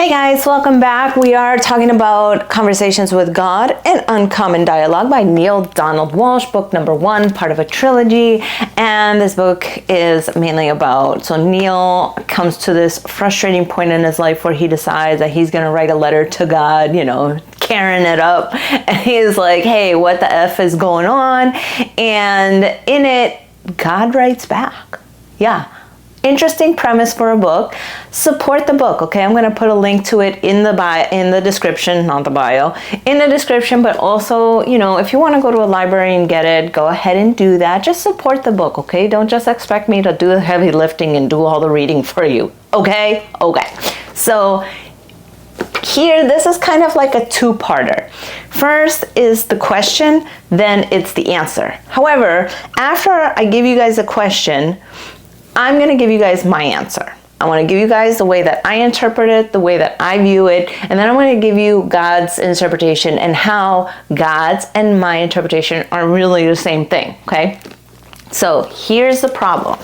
Hey guys, welcome back. We are talking about Conversations with God, an Uncommon Dialogue by Neale Donald Walsch, book number 1, part of a trilogy. And this book is mainly about, so Neale comes to this frustrating point in his life where he decides that he's going to write a letter to God, carrying it up. And he's like, hey, what the F is going on? And in it, God writes back. Yeah. Interesting premise for a book. Support the book, okay? I'm going to put a link to it in the description, not the bio, in the description, but also, if you want to go to a library and get it, go ahead and do that. Just support the book, okay? Don't just expect me to do the heavy lifting and do all the reading for you, okay? Okay. So here, this is kind of like a two-parter. First is the question, then it's the answer. However, after I give you guys a question, I'm going to give you guys my answer. I want to give you guys the way that I interpret it, the way that I view it, and then I'm going to give you God's interpretation and how God's and my interpretation are really the same thing, okay? So here's the problem,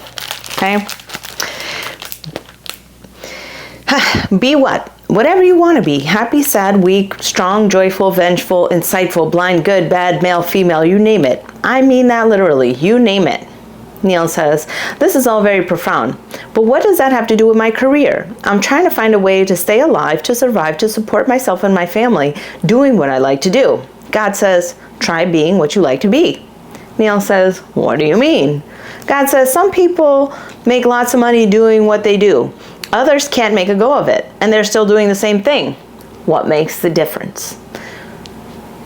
okay? Be what? Whatever you want to be. Happy, sad, weak, strong, joyful, vengeful, insightful, blind, good, bad, male, female, you name it. I mean that literally. You name it. Neale says, this is all very profound, but what does that have to do with my career? I'm trying to find a way to stay alive, to survive, to support myself and my family, doing what I like to do. God says, try being what you like to be. Neale says, what do you mean? God says, some people make lots of money doing what they do. Others can't make a go of it, and they're still doing the same thing. What makes the difference?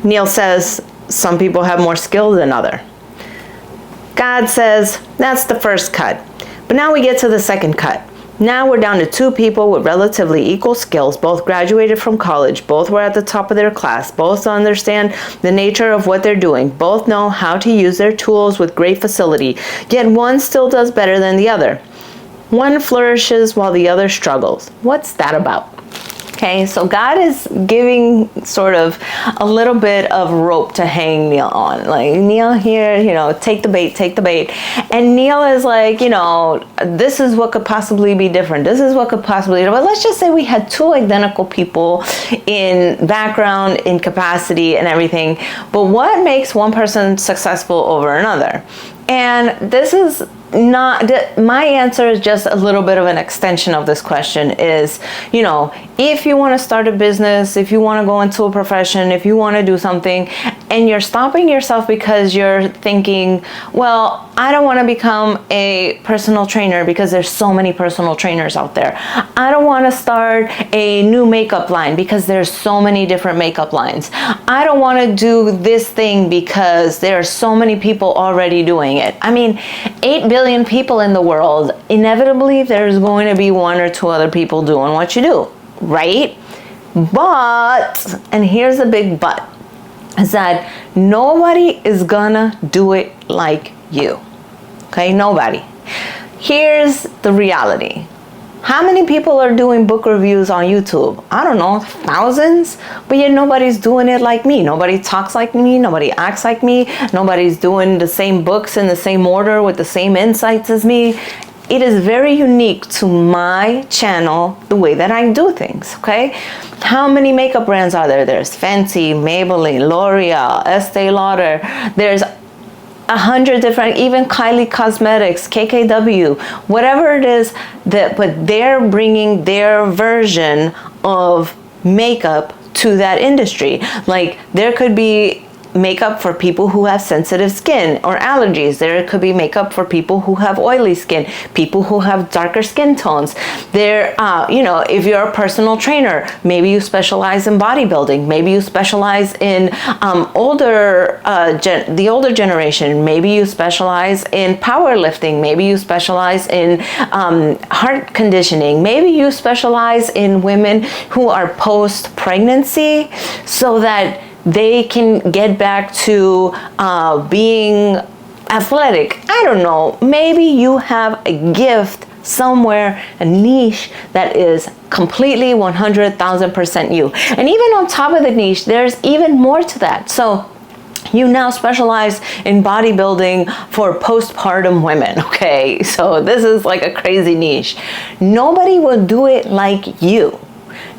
Neale says, some people have more skill than others. God says, that's the first cut. But now we get to the second cut. Now we're down to two people with relatively equal skills, both graduated from college, both were at the top of their class, both understand the nature of what they're doing, both know how to use their tools with great facility, yet one still does better than the other. One flourishes while the other struggles. What's that about? Okay, so God is giving sort of a little bit of rope to hang Neale on. Like, Neale here, take the bait. And Neale is like, this is what could possibly be different. This is what could possibly, but let's just say we had two identical people in background, in capacity and everything. But what makes one person successful over another? And this is not, my answer is just a little bit of an extension of this question is, if you want to start a business, if you want to go into a profession, if you want to do something, and you're stopping yourself because you're thinking, well, I don't want to become a personal trainer because there's so many personal trainers out there. I don't want to start a new makeup line because there's so many different makeup lines. I don't want to do this thing because there are so many people already doing it. I mean, 8 billion people in the world, inevitably there's going to be one or two other people doing what you do, right? But, and here's a big but, is that nobody is gonna do it like you. Okay, nobody. Here's the reality. How many people are doing book reviews on YouTube? I don't know, thousands, but yet nobody's doing it like me. Nobody talks like me, nobody acts like me, nobody's doing the same books in the same order with the same insights as me. It is very unique to my channel, the way that I do things, okay? How many makeup brands are there? There's Fenty, Maybelline, L'Oreal, Estee Lauder. There's 100 different, even Kylie Cosmetics, KKW, whatever it is, but they're bringing their version of makeup to that industry. Like, there could be makeup for people who have sensitive skin or allergies. There could be makeup for people who have oily skin, people who have darker skin tones. There, if you're a personal trainer, maybe you specialize in bodybuilding. Maybe you specialize in the older generation. Maybe you specialize in powerlifting. Maybe you specialize in heart conditioning. Maybe you specialize in women who are post-pregnancy so that they can get back to being athletic. I don't know. Maybe you have a gift somewhere, a niche that is completely 100,000% you. And even on top of the niche, there's even more to that. So you now specialize in bodybuilding for postpartum women, okay? So this is like a crazy niche. Nobody will do it like you.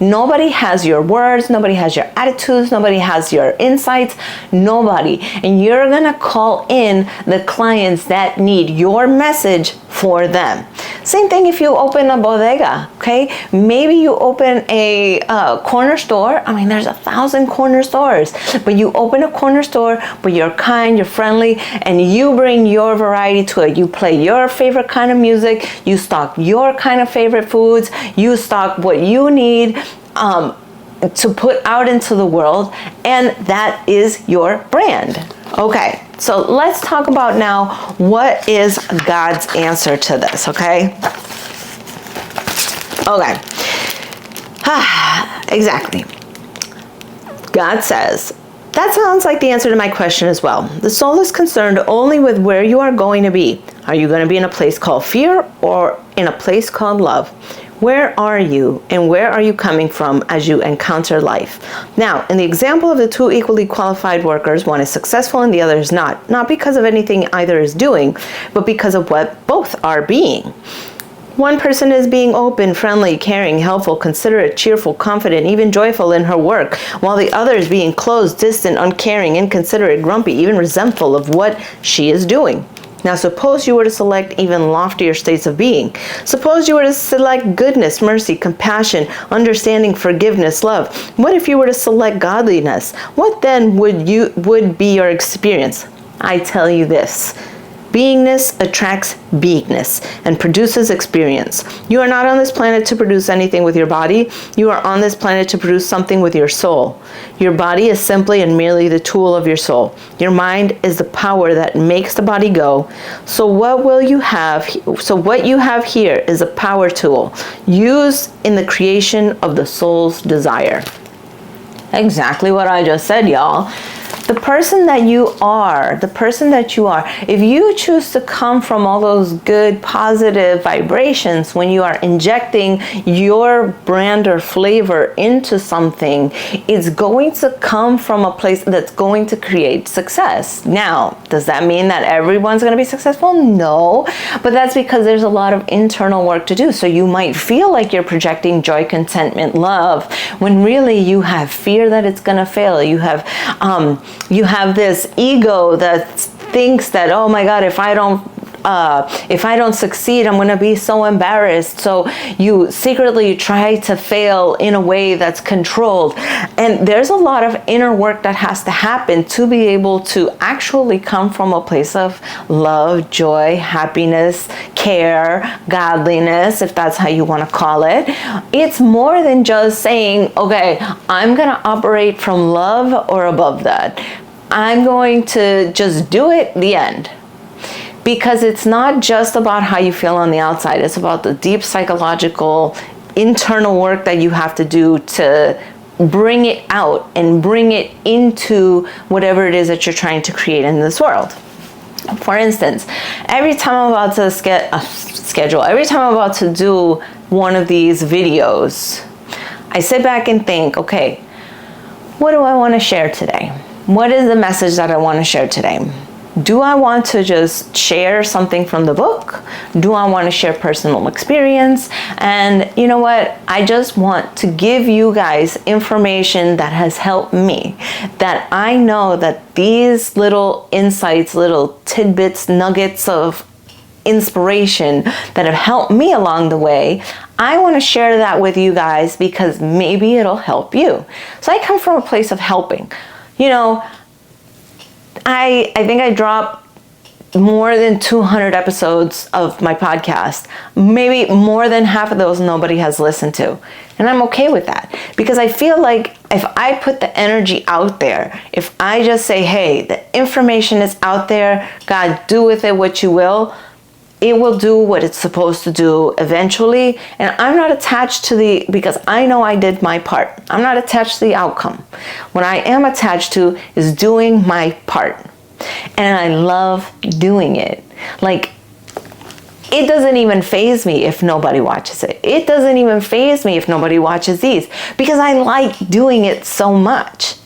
Nobody has your words, nobody has your attitudes, nobody has your insights, nobody. And you're gonna call in the clients that need your message for them. Same thing if you open a bodega, okay? Maybe you open a corner store. I mean, there's 1,000 corner stores, but you open a corner store, but you're kind, you're friendly, and you bring your variety to it. You play your favorite kind of music, you stock your kind of favorite foods, you stock what you need to put out into the world, and that is your brand. Okay, so let's talk about now what is God's answer to this, okay? Okay, exactly. God says, that sounds like the answer to my question as well. The soul is concerned only with where you are going to be. Are you going to be in a place called fear or in a place called love? Where are you and where are you coming from as you encounter life? Now, in the example of the two equally qualified workers, one is successful and the other is not. Not because of anything either is doing, but because of what both are being. One person is being open, friendly, caring, helpful, considerate, cheerful, confident, even joyful in her work, while the other is being closed, distant, uncaring, inconsiderate, grumpy, even resentful of what she is doing. Now, suppose you were to select even loftier states of being. Suppose you were to select goodness, mercy, compassion, understanding, forgiveness, love. What if you were to select godliness? What then would be your experience? I tell you this. Beingness attracts beingness and produces experience. You are not on this planet to produce anything with your body. You are on this planet to produce something with your soul. Your body is simply and merely the tool of your soul. Your mind is the power that makes the body go. So what you have here is a power tool used in the creation of the soul's desire. Exactly what I just said, y'all. The person that you are, if you choose to come from all those good, positive vibrations, when you are injecting your brand or flavor into something, it's going to come from a place that's going to create success. Now, does that mean that everyone's going to be successful? No, but that's because there's a lot of internal work to do. So you might feel like you're projecting joy, contentment, love, when really you have fear that it's going to fail. You have this ego that thinks that, oh my God, if I don't succeed, I'm going to be so embarrassed. So you secretly try to fail in a way that's controlled. And there's a lot of inner work that has to happen to be able to actually come from a place of love, joy, happiness, care, godliness, if that's how you want to call it. It's more than just saying, okay, I'm going to operate from love or above that. I'm going to just do it, the end. Because it's not just about how you feel on the outside. It's about the deep psychological, internal work that you have to do to bring it out and bring it into whatever it is that you're trying to create in this world. For instance, every time I'm about to every time I'm about to do one of these videos, I sit back and think, okay, what do I want to share today? What is the message that I want to share today? Do I want to just share something from the book? Do I want to share personal experience? And you know what? I just want to give you guys information that has helped me, that I know that these little insights, little tidbits, nuggets of inspiration that have helped me along the way, I want to share that with you guys because maybe it'll help you. So I come from a place of helping. You know, I think I dropped more than 200 episodes of my podcast. Maybe more than half of those nobody has listened to. And I'm okay with that because I feel like if I put the energy out there, if I just say, hey, the information is out there, God, do with it what you will, it will do what it's supposed to do eventually. And I'm not attached to because I know I did my part. I'm not attached to the outcome. What I am attached to is doing my part. And I love doing it. Like, it doesn't even faze me if nobody watches it. It doesn't even faze me if nobody watches these because I like doing it so much.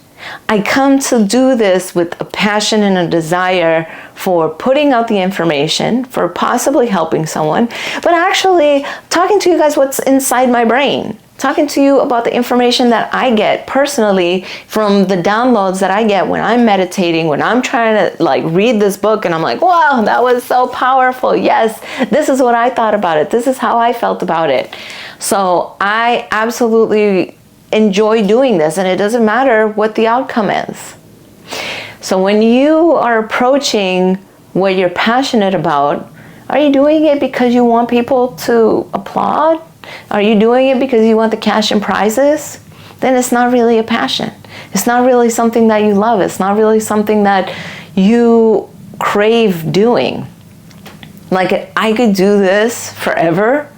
I come to do this with a passion and a desire for putting out the information, for possibly helping someone, but actually talking to you guys what's inside my brain. talking to you about the information that I get personally from the downloads that I get when I'm meditating, when I'm trying to like read this book and I'm like, wow, that was so powerful. Yes, this is what I thought about it. This is how I felt about it. So I absolutely enjoy doing this, and it doesn't matter what the outcome is. So when you are approaching what you're passionate about, are you doing it because you want people to applaud? Are you doing it because you want the cash and prizes? Then it's not really a passion. It's not really something that you love. It's not really something that you crave doing. Like, I could do this forever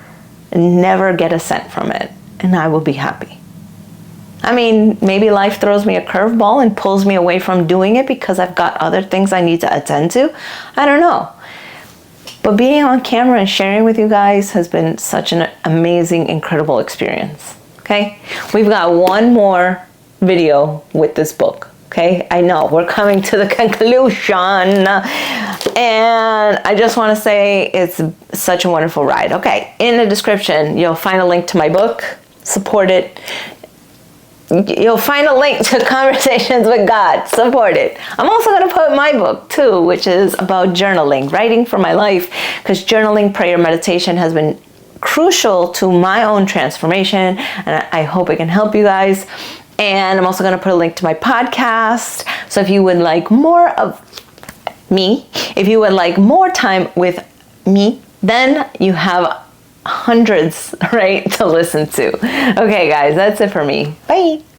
and never get a cent from it, and I will be happy. I mean, maybe life throws me a curveball and pulls me away from doing it because I've got other things I need to attend to. I don't know. But being on camera and sharing with you guys has been such an amazing, incredible experience, okay? We've got one more video with this book, okay? I know, we're coming to the conclusion. And I just want to say it's such a wonderful ride. Okay, in the description, you'll find a link to my book. Support it. You'll find a link to Conversations with God. Support it. I'm also going to put my book too, which is about journaling, writing for my life, because journaling, prayer, meditation has been crucial to my own transformation, and I hope it can help you guys. And I'm also going to put a link to my podcast. So if you would like more of me, if you would like more time with me, then you have hundreds, right, to listen to. Okay, guys, that's it for me. Bye.